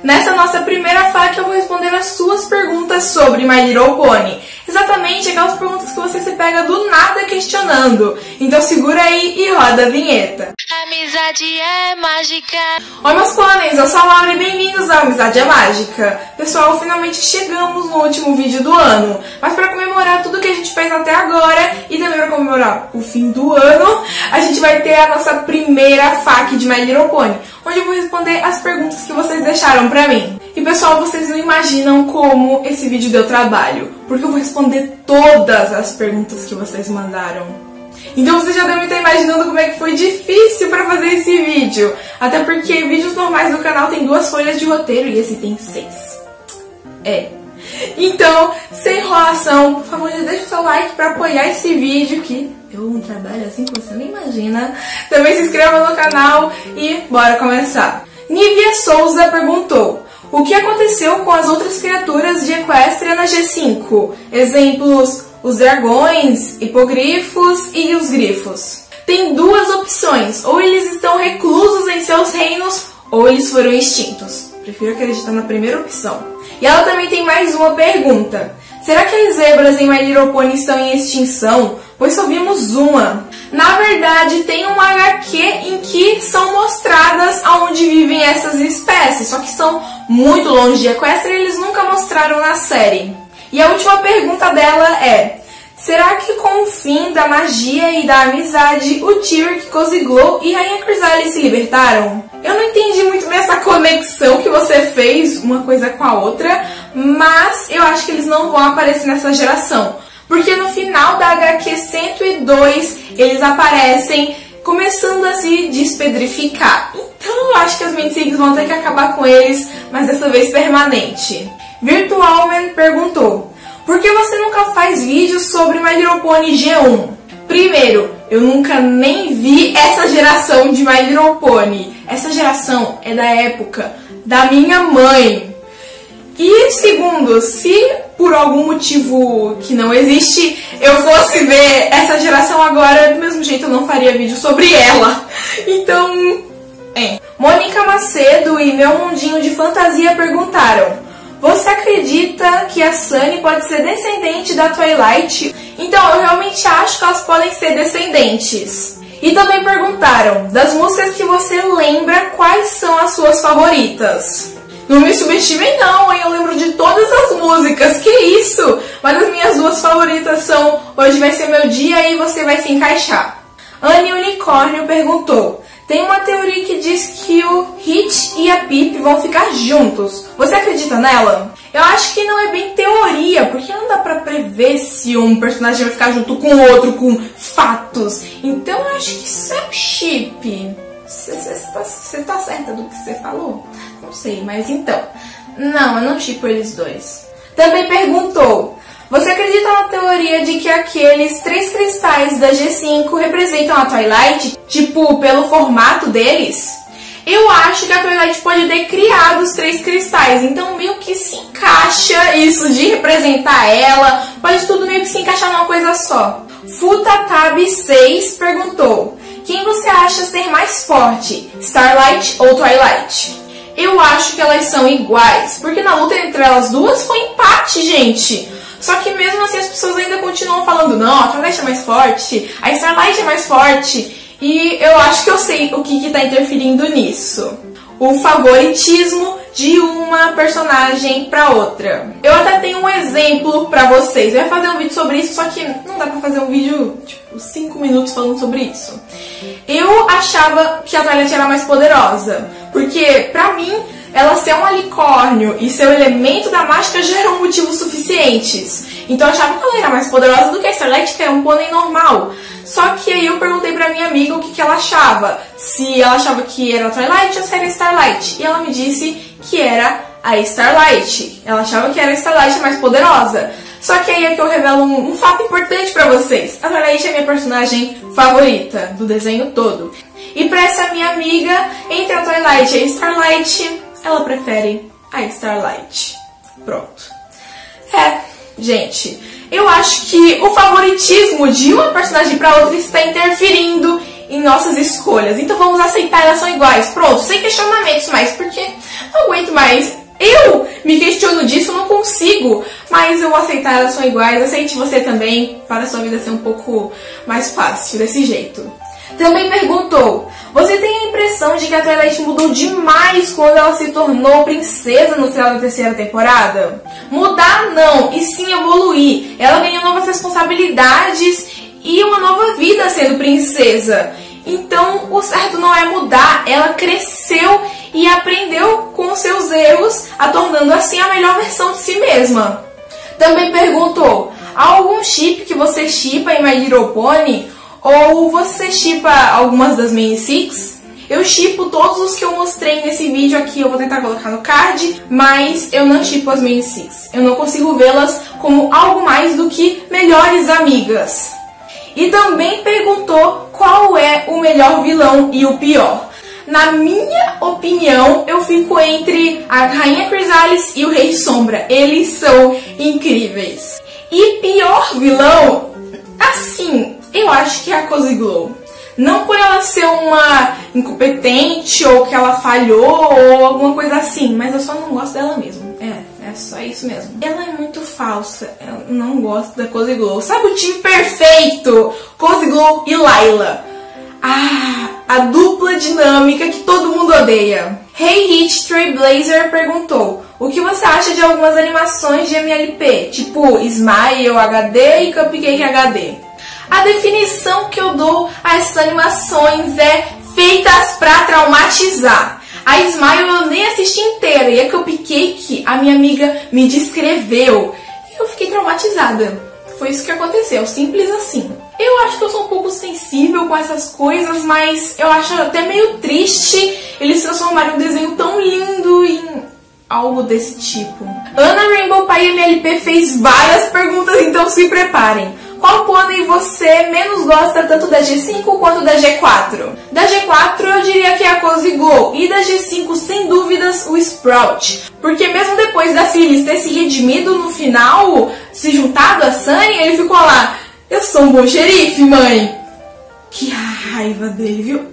Nessa nossa primeira FAQ eu vou responder as suas perguntas sobre My Little Pony. Exatamente aquelas perguntas que você se pega do nada questionando. Então segura aí e roda a vinheta. Amizade é mágica. Oi meus pôneis, eu sou a Laura e bem-vindos ao Amizade é Mágica. Pessoal, finalmente chegamos no último vídeo do ano. Mas para comemorar tudo que a gente fez até agora e também para comemorar o fim do ano, a gente vai ter a nossa primeira FAQ de My Little Pony, onde eu vou responder as perguntas que vocês deixaram pra mim. E pessoal, vocês não imaginam como esse vídeo deu trabalho, porque eu vou responder todas as perguntas que vocês mandaram. Então vocês já devem estar imaginando como é que foi difícil pra fazer esse vídeo. Até porque vídeos normais do canal tem 2 folhas de roteiro e esse tem 6. Então, sem enrolação, por favor, já deixa o seu like pra apoiar esse vídeo, que deu um trabalho assim que você nem imagina. Também se inscreva no canal e bora começar. Nívia Souza perguntou: o que aconteceu com as outras criaturas de Equestria na G5? Exemplos: os dragões, hipogrifos e os grifos. Tem 2 opções: ou eles estão reclusos em seus reinos, ou eles foram extintos. Prefiro acreditar na primeira opção. E ela também tem mais uma pergunta: será que as zebras em My Little Pony estão em extinção? Pois só vimos uma. Na verdade, tem uma HQ em que são mostradas aonde vivem essas espécies, só que são muito longe de Equestria e eles nunca mostraram na série. E a última pergunta dela é: será que com o fim da magia e da amizade, o Tyrick, Cozy Glow e Rainha Chrysalis se libertaram? Eu não entendi muito bem essa conexão que você fez, uma coisa com a outra, mas eu acho que eles não vão aparecer nessa geração. Porque no final da HQ 102, eles aparecem começando a se despedrificar. Então eu acho que as Mintigs vão ter que acabar com eles, mas dessa vez permanente. Virtualman perguntou: por que você nunca faz vídeos sobre My Little Pony G1? Primeiro, eu nunca nem vi essa geração de My Little Pony. Essa geração é da época da minha mãe. E segundo, se por algum motivo que não existe eu fosse ver essa geração agora, do mesmo jeito eu não faria vídeo sobre ela. Então, Mônica Macedo e Meu Mundinho de Fantasia perguntaram: você acredita que a Sunny pode ser descendente da Twilight? Então, eu realmente acho que elas podem ser descendentes. E também perguntaram: das músicas que você lembra, quais são as suas favoritas? Não me subestimem não, hein? Eu lembro de todas as músicas, que isso? Mas as minhas 2 favoritas são Hoje Vai Ser Meu Dia e Você Vai Se Encaixar. Anne Unicórnio perguntou: tem uma teoria que diz que o Hitch e a Pip vão ficar juntos. Você acredita nela? Eu acho que não é bem teoria, porque não dá pra prever se um personagem vai ficar junto com o outro, com fatos. Então eu acho que isso é um chip. Você tá certa do que você falou? Não sei, mas então. Não, eu não chipo eles 2. Também perguntou: você acredita na teoria de que aqueles 3 cristais da G5 representam a Twilight? Tipo, pelo formato deles? Eu acho que a Twilight pode ter criado os 3 cristais, então meio que se encaixa isso de representar ela. Pode tudo meio que se encaixar numa coisa só. Futatab6 perguntou: quem você acha ser mais forte, Starlight ou Twilight? Eu acho que elas são iguais, porque na luta entre elas 2 foi empate, gente. Só que mesmo assim as pessoas ainda continuam falando: não, a Twilight é mais forte, a Starlight é mais forte. E eu acho que eu sei o que está interferindo nisso. O favoritismo de uma personagem para outra. Eu até tenho um exemplo para vocês. Eu ia fazer um vídeo sobre isso, só que não dá pra fazer um vídeo, tipo, 5 minutos falando sobre isso. Eu achava que a Twilight era mais poderosa, porque pra mim ela ser um unicórnio e ser o elemento da mágica já eram motivos suficientes. Então eu achava que ela era mais poderosa do que a Starlight, que é um pônei normal. Só que aí eu perguntei pra minha amiga o que ela achava. Se ela achava que era a Twilight ou se era a Starlight. E ela me disse que era a Starlight. Ela achava que era a Starlight mais poderosa. Só que aí é que eu revelo um fato importante pra vocês. A Twilight é a minha personagem favorita do desenho todo. E pra essa minha amiga, entre a Twilight e a Starlight, ela prefere a Starlight. Pronto. Gente, eu acho que o favoritismo de uma personagem para outra está interferindo em nossas escolhas. Então vamos aceitar, elas são iguais. Pronto, sem questionamentos mais, porque não aguento mais. Eu me questiono disso, não consigo. Mas eu vou aceitar, elas são iguais. Aceite você também, para a sua vida ser um pouco mais fácil desse jeito. Também perguntou: você tem a impressão de que a Twilight mudou demais quando ela se tornou princesa no final da terceira temporada? Mudar não, e sim evoluir. Ela ganhou novas responsabilidades e uma nova vida sendo princesa. Então o certo não é mudar, ela cresceu e aprendeu com seus erros, a tornando assim a melhor versão de si mesma. Também perguntou: há algum chip que você shippa em My Little Pony? Ou você shippa algumas das main six? Eu shippo todos os que eu mostrei nesse vídeo aqui, eu vou tentar colocar no card, mas eu não shippo as main six. Eu não consigo vê-las como algo mais do que melhores amigas. E também perguntou qual é o melhor vilão e o pior. Na minha opinião, eu fico entre a Rainha Chrysalis e o Rei Sombra. Eles são incríveis. E pior vilão, assim, eu acho que é a Cozy Glow. Não por ela ser uma incompetente ou que ela falhou ou alguma coisa assim, mas eu só não gosto dela mesmo. É só isso mesmo. Ela é muito falsa. Eu não gosto da Cozy Glow. Sabe o time perfeito? Cozy Glow e Layla. A dupla dinâmica que todo mundo odeia. Hey Hit Trailblazer perguntou: o que você acha de algumas animações de MLP? Tipo Smile HD e Cupcake HD. A definição que eu dou a essas animações é feitas pra traumatizar. A Smile eu nem assisti inteira e a Cupcake a minha amiga me descreveu e eu fiquei traumatizada. Foi isso que aconteceu, simples assim. Eu acho que eu sou um pouco sensível com essas coisas, mas eu acho até meio triste eles transformarem um desenho tão lindo em algo desse tipo. Ana Rainbow Pie MLP fez várias perguntas, então se preparem. Qual pônei você menos gosta tanto da G5 quanto da G4? Da G4 eu diria que é a Cozy Glow e da G5 sem dúvidas o Sprout. Porque mesmo depois da Phyllis ter se redimido no final, se juntado a Sunny, ele ficou lá: eu sou um bom xerife, mãe. Que raiva dele, viu?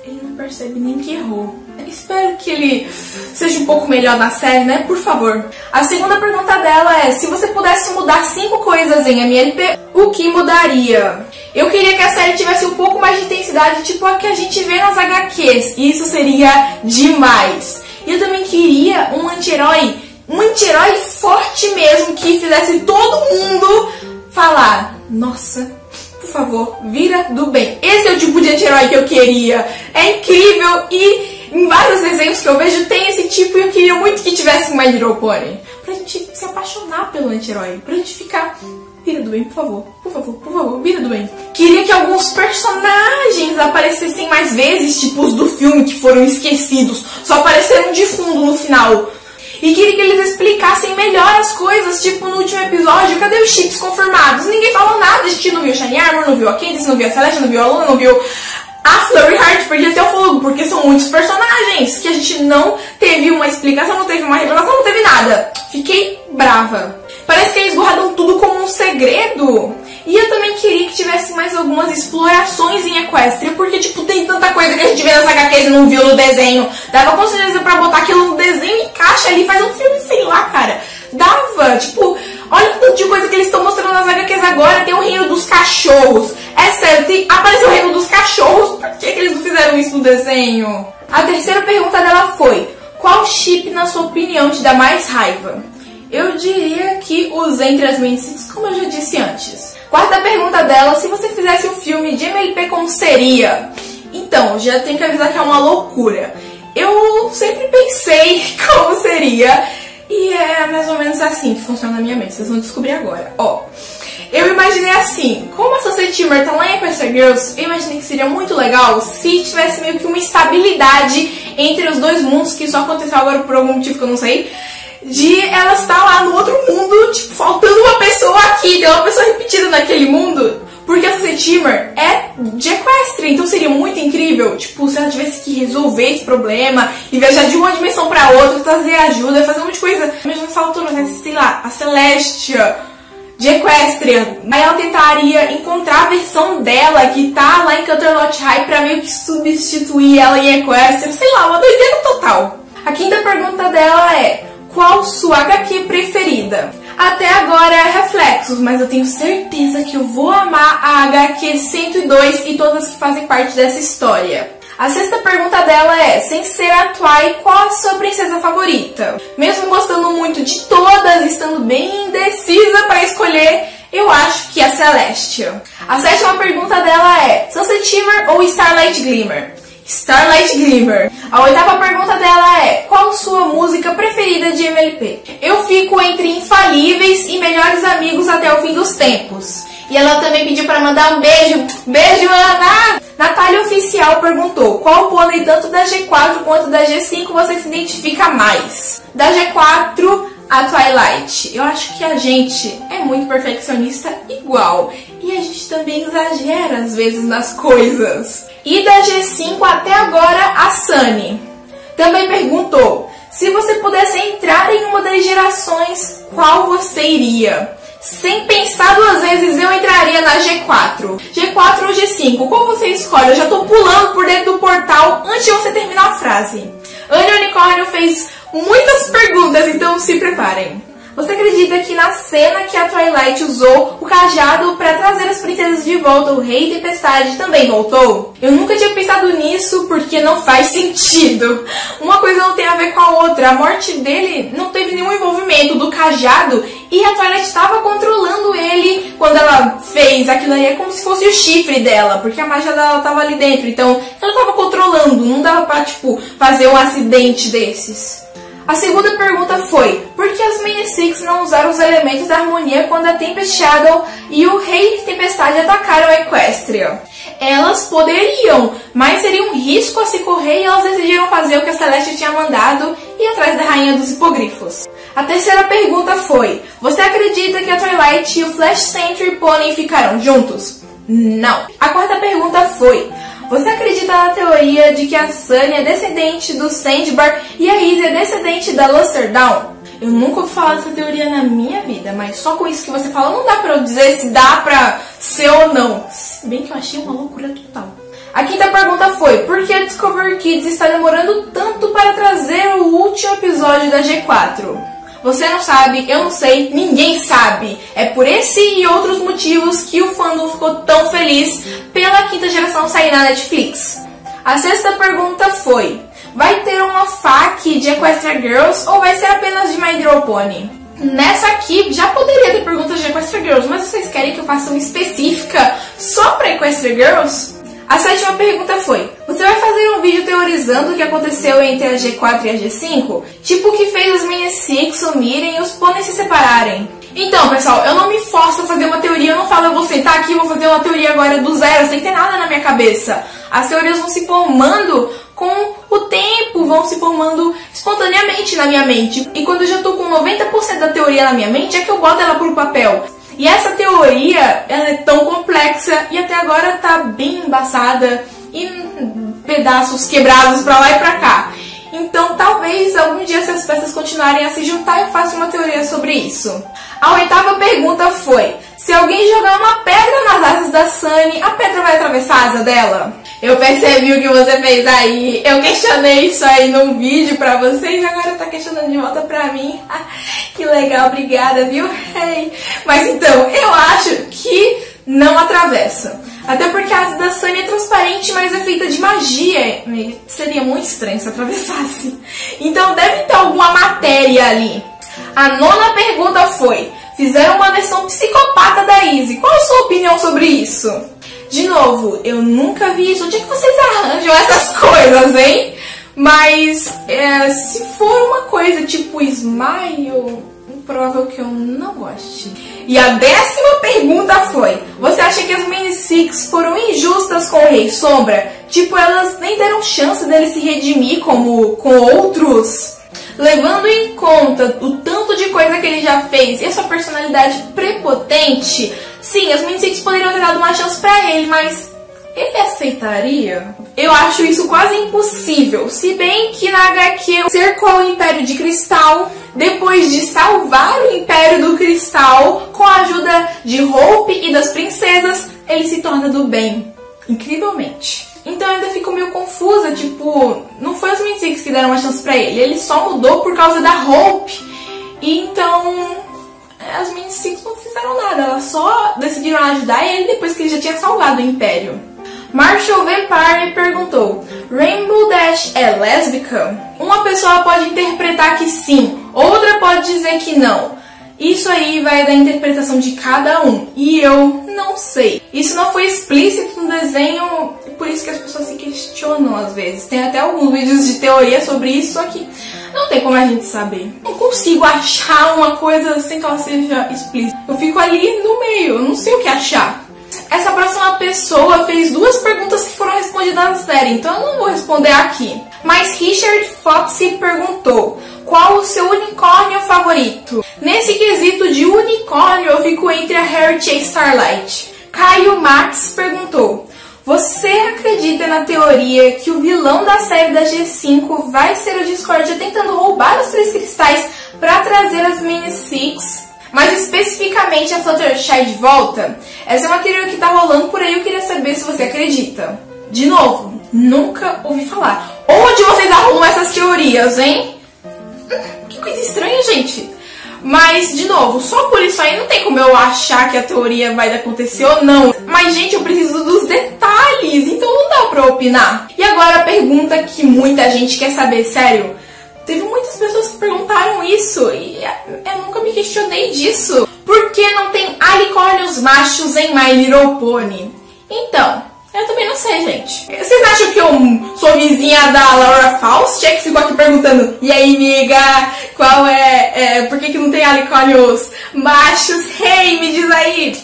Ele não percebe nem que errou. Espero que ele seja um pouco melhor na série, né? Por favor. A segunda pergunta dela é: se você pudesse mudar 5 coisas em MLP, o que mudaria? Eu queria que a série tivesse um pouco mais de intensidade, tipo a que a gente vê nas HQs. E isso seria demais. E eu também queria um anti-herói forte mesmo, que fizesse todo mundo falar: nossa, por favor, vira do bem. Esse é o tipo de anti-herói que eu queria. É incrível e em vários desenhos que eu vejo tem esse tipo e eu queria muito que tivesse em My Little Pony. Pra gente se apaixonar pelo anti-herói. Pra gente ficar: vira do bem, por favor. Por favor, por favor, vira do bem. Queria que alguns personagens aparecessem mais vezes, tipo os do filme que foram esquecidos. Só apareceram de fundo no final. E queria que eles explicassem melhor as coisas, tipo no último episódio, cadê os chips confirmados? Ninguém falou nada, a gente não viu a Shiny Armor, não viu a Candice, não viu a Celeste, não viu a Luna, não viu a Flurry Heart, perdi até o fogo, porque são muitos personagens que a gente não teve uma explicação, não teve uma revelação, não teve nada. Fiquei brava. Parece que eles guardam tudo como um segredo. E eu também queria que tivesse mais algumas explorações em Equestria, porque, tipo, tem tanta coisa que a gente vê nas HQs e não viu no desenho. Dava com certeza pra botar aquilo no desenho, encaixa ali, faz um filme, sei lá, cara. Dava, tipo, olha o tanto de coisa que eles estão mostrando nas HQs agora. Tem o reino dos cachorros. É sério, apareceu o reino dos cachorros. Por que eles não fizeram isso no desenho? A terceira pergunta dela foi: qual chip, na sua opinião, te dá mais raiva? Eu diria que os entre as main six, como eu já disse antes. Quarta pergunta dela: se você fizesse um filme de MLP, como seria? Então, já tenho que avisar que é uma loucura. Eu sempre pensei como seria, e é mais ou menos assim que funciona na minha mente, vocês vão descobrir agora. Ó, eu imaginei assim: como a Society Teamer tá lá em Equestria Girls, eu imaginei que seria muito legal se tivesse meio que uma estabilidade entre os dois mundos, que só aconteceu agora por algum motivo que eu não sei, de ela estar lá no outro mundo, tipo, faltando uma pessoa aqui, tem uma pessoa repetida naquele mundo, porque a Society Teamer é de Equestria, então seria muito incrível, tipo, se ela tivesse que resolver esse problema e viajar de uma dimensão pra outra, trazer ajuda, fazer um monte de coisa. Imagina essa altura, né? Sei lá, a Celestia de Equestria. Aí ela tentaria encontrar a versão dela que tá lá em Canterlot High pra meio que substituir ela em Equestria. Sei lá, uma doideira total. A quinta pergunta dela é: qual sua HQ preferida? Até agora é Reflexos, mas eu tenho certeza que eu vou amar a HQ 102 e todas que fazem parte dessa história. A sexta pergunta dela é: sem ser a Twi, qual a sua princesa favorita? Mesmo gostando muito de todas, estando bem indecisa para escolher, eu acho que a Celestia. A sétima pergunta dela é: Sunset Shimmer ou Starlight Glimmer? Starlight Glimmer. A oitava pergunta dela é: qual sua música preferida de MLP? Eu fico entre Infalíveis e Melhores Amigos até o Fim dos Tempos. E ela também pediu para mandar um beijo. Beijo, Ana! Natália Oficial perguntou: qual pônei tanto da G4 quanto da G5 você se identifica mais? Da G4, a Twilight. Eu acho que a gente é muito perfeccionista igual. E a gente também exagera às vezes nas coisas. E da G5 até agora, a Sunny. Também perguntou: se você pudesse entrar em uma das gerações, qual você iria? Sem pensar duas vezes, eu entraria na G4. G4 ou G5, qual você escolhe? Eu já tô pulando por dentro do portal antes de você terminar a frase. Ana Unicórnio fez muitas perguntas, então se preparem. Você acredita que na cena que a Twilight usou o cajado para trazer as princesas de volta, o Rei Tempestade também voltou? Eu nunca tinha pensado nisso porque não faz sentido. Uma coisa não tem a ver com a outra. A morte dele não teve nenhum envolvimento do cajado e a Twilight estava controlando ele quando ela fez aquilo aí. É como se fosse o chifre dela, porque a magia dela estava ali dentro. Então ela estava controlando, não dava pra fazer um acidente desses. A segunda pergunta foi: por que as Mini Six não usaram os elementos da harmonia quando a Tempest Shadow e o Rei Tempestade atacaram a Equestria? Elas poderiam, mas seria um risco a se correr e elas decidiram fazer o que a Celeste tinha mandado e ir atrás da Rainha dos Hipogrifos. A terceira pergunta foi: você acredita que a Twilight e o Flash Sentry Pony ficaram juntos? Não. A quarta pergunta foi: você acredita na teoria de que a Sunny é descendente do Sandbar e a Izzy é descendente da Luster Dawn? Eu nunca ouvi falar dessa teoria na minha vida, mas só com isso que você fala não dá pra eu dizer se dá pra ser ou não. Se bem que eu achei uma loucura total. A quinta pergunta foi: por que a Discovery Kids está demorando tanto para trazer o último episódio da G4? Você não sabe, eu não sei, ninguém sabe. É por esse e outros motivos que o fandom ficou tão feliz pela quinta geração sair na Netflix. A sexta pergunta foi: vai ter uma FAQ de Equestria Girls ou vai ser apenas de My Little Pony? Nessa aqui já poderia ter perguntas de Equestria Girls, mas vocês querem que eu faça uma específica só para Equestria Girls? A sétima pergunta foi: você vai fazer um vídeo teorizando o que aconteceu entre a G4 e a G5? Tipo o que fez as Mini Six sumirem e os pôneis se separarem? Então, pessoal, eu não me forço a fazer uma teoria, eu não falo: eu vou sentar aqui e vou fazer uma teoria agora do zero, sem ter nada na minha cabeça. As teorias vão se formando com o tempo, vão se formando espontaneamente na minha mente. E quando eu já tô com 90% da teoria na minha mente, é que eu boto ela pro papel. E essa teoria, ela é tão complexa e até agora tá bem embaçada e pedaços quebrados pra lá e pra cá. Então talvez algum dia, se as peças continuarem a se juntar, eu faça uma teoria sobre isso. A oitava pergunta foi: se alguém jogar uma pedra nas asas da Sunny, a pedra vai atravessar a asa dela? Eu percebi o que você fez aí. Eu questionei isso aí num vídeo pra vocês e agora tá questionando de volta pra mim. Que legal, obrigada, viu? Mas então, eu acho que não atravessa. Até porque a asa da Sunny é transparente, mas é feita de magia. Seria muito estranho se atravessasse. Então deve ter alguma matéria ali. A nona pergunta foi: fizeram uma versão psicopata da Izzy. Qual a sua opinião sobre isso? De novo, eu nunca vi isso. Onde é que vocês arranjam essas coisas, hein? Mas se for uma coisa tipo Smile, provável que eu não goste. E a 10ª pergunta foi: você acha que as Mini Six foram injustas com o Rei Sombra? Tipo, elas nem deram chance dele se redimir como com outros? Levando em conta o tanto de coisa que ele já fez e a sua personalidade prepotente, sim, as Mini Six poderiam ter dado uma chance pra ele, mas ele aceitaria? Eu acho isso quase impossível, se bem que na HQ cercou o Império de Cristal, depois de salvar o Império do Cristal, com a ajuda de Hope e das princesas, ele se torna do bem, incrivelmente. Então eu ainda fico meio confusa, tipo, não foi os Mini-Six que deram uma chance pra ele só mudou por causa da Hope, e então as Mini-Six não fizeram nada, elas só decidiram ajudar ele depois que ele já tinha salvado o Império. Marshall Vampire perguntou: Rainbow Dash é lésbica? Uma pessoa pode interpretar que sim, outra pode dizer que não. Isso aí vai da interpretação de cada um, e eu não sei. Isso não foi explícito no desenho, por isso que as pessoas se questionam às vezes. Tem até alguns vídeos de teoria sobre isso, só que não tem como a gente saber. Não consigo achar uma coisa sem que ela seja explícita. Eu fico ali no meio, eu não sei o que achar. Essa próxima pessoa fez 2 perguntas que foram respondidas na série, então eu não vou responder aqui. Mas Richard Foxy perguntou: qual o seu unicórnio favorito? Nesse quesito de unicórnio, eu fico entre a Harriet e a Starlight. Caio Max perguntou: você acredita na teoria que o vilão da série da G5 vai ser o Discordia tentando roubar os 3 cristais para trazer as Mini-Six? Mas especificamente a Fluttershy de volta? Essa é uma teoria que tá rolando por aí, eu queria saber se você acredita. De novo, nunca ouvi falar. Onde vocês arrumam essas teorias, hein? Que coisa estranha, gente. Mas, de novo, só por isso aí não tem como eu achar que a teoria vai acontecer ou não. Mas, gente, eu preciso dos detalhes, então não dá pra opinar. E agora a pergunta que muita gente quer saber, sério. Teve muitas pessoas que perguntaram isso e eu nunca me questionei disso. Por que não tem alicórnios machos em My Little Pony? Então, eu também não sei, gente. Vocês acham que eu sou vizinha da Laura Faust? É que ficou aqui perguntando: e aí, amiga, qual por que não tem alicórnios machos? Hey, me diz aí.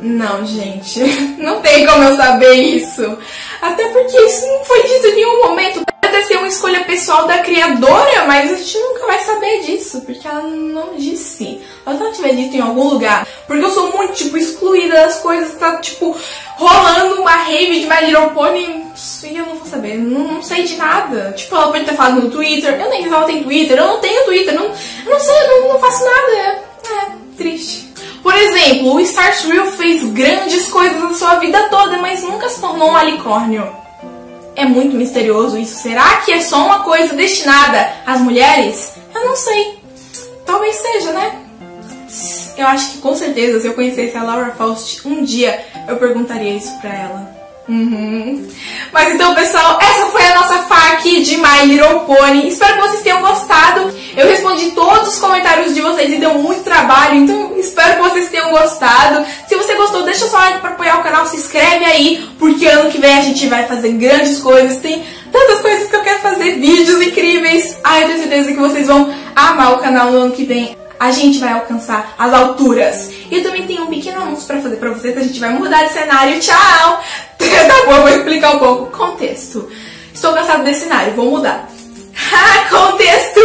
Não, gente, não tem como eu saber isso. Até porque isso não foi dito em nenhum momento. Pode ser uma escolha pessoal da criadora, mas a gente nunca vai saber disso, porque ela não disse. Ou se ela tiver dito em algum lugar. Porque eu sou muito, tipo, excluída das coisas. Tá, tipo, rolando uma rave de My Little Pony e eu não vou saber. Não sei de nada. Tipo, ela pode ter falado no Twitter. Eu nem sei se ela tem Twitter. Eu não tenho Twitter. Eu não sei, eu não faço nada. É triste. Por exemplo, o Starscream fez grandes coisas na sua vida toda, mas nunca se tornou um alicórnio. É muito misterioso isso. Será que é só uma coisa destinada às mulheres? Eu não sei. Talvez seja, né? Eu acho que com certeza, se eu conhecesse a Laura Faust um dia, eu perguntaria isso pra ela. Mas então, pessoal, essa foi a nossa FAQ de My Little Pony. Espero que vocês tenham gostado. Eu respondi todos os comentários de vocês e deu muito trabalho, então espero que vocês tenham gostado. Se você gostou, deixa o seu like para apoiar o canal, se inscreve aí, porque ano que vem a gente vai fazer grandes coisas. Tem tantas coisas que eu quero fazer, vídeos incríveis. Eu tenho certeza que vocês vão amar o canal no ano que vem. A gente vai alcançar as alturas. E eu também tenho um pequeno anúncio pra fazer pra vocês. A gente vai mudar de cenário. Tchau! Tá bom, eu vou explicar um pouco. Contexto. Estou cansada desse cenário, vou mudar. Contexto!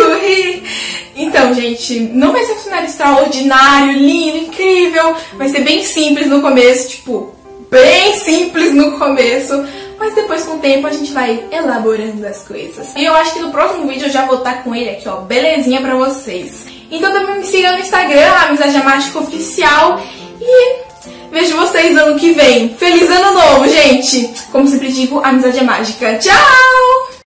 Então, gente, não vai ser um cenário extraordinário, lindo, incrível. Vai ser bem simples no começo, tipo, bem simples no começo. Mas depois, com o tempo, a gente vai elaborando as coisas. E eu acho que no próximo vídeo eu já vou estar com ele aqui, ó, belezinha pra vocês. Então também me sigam no Instagram, Amizade é Mágica Oficial. E vejo vocês ano que vem. Feliz ano novo, gente! Como sempre digo, amizade é mágica. Tchau!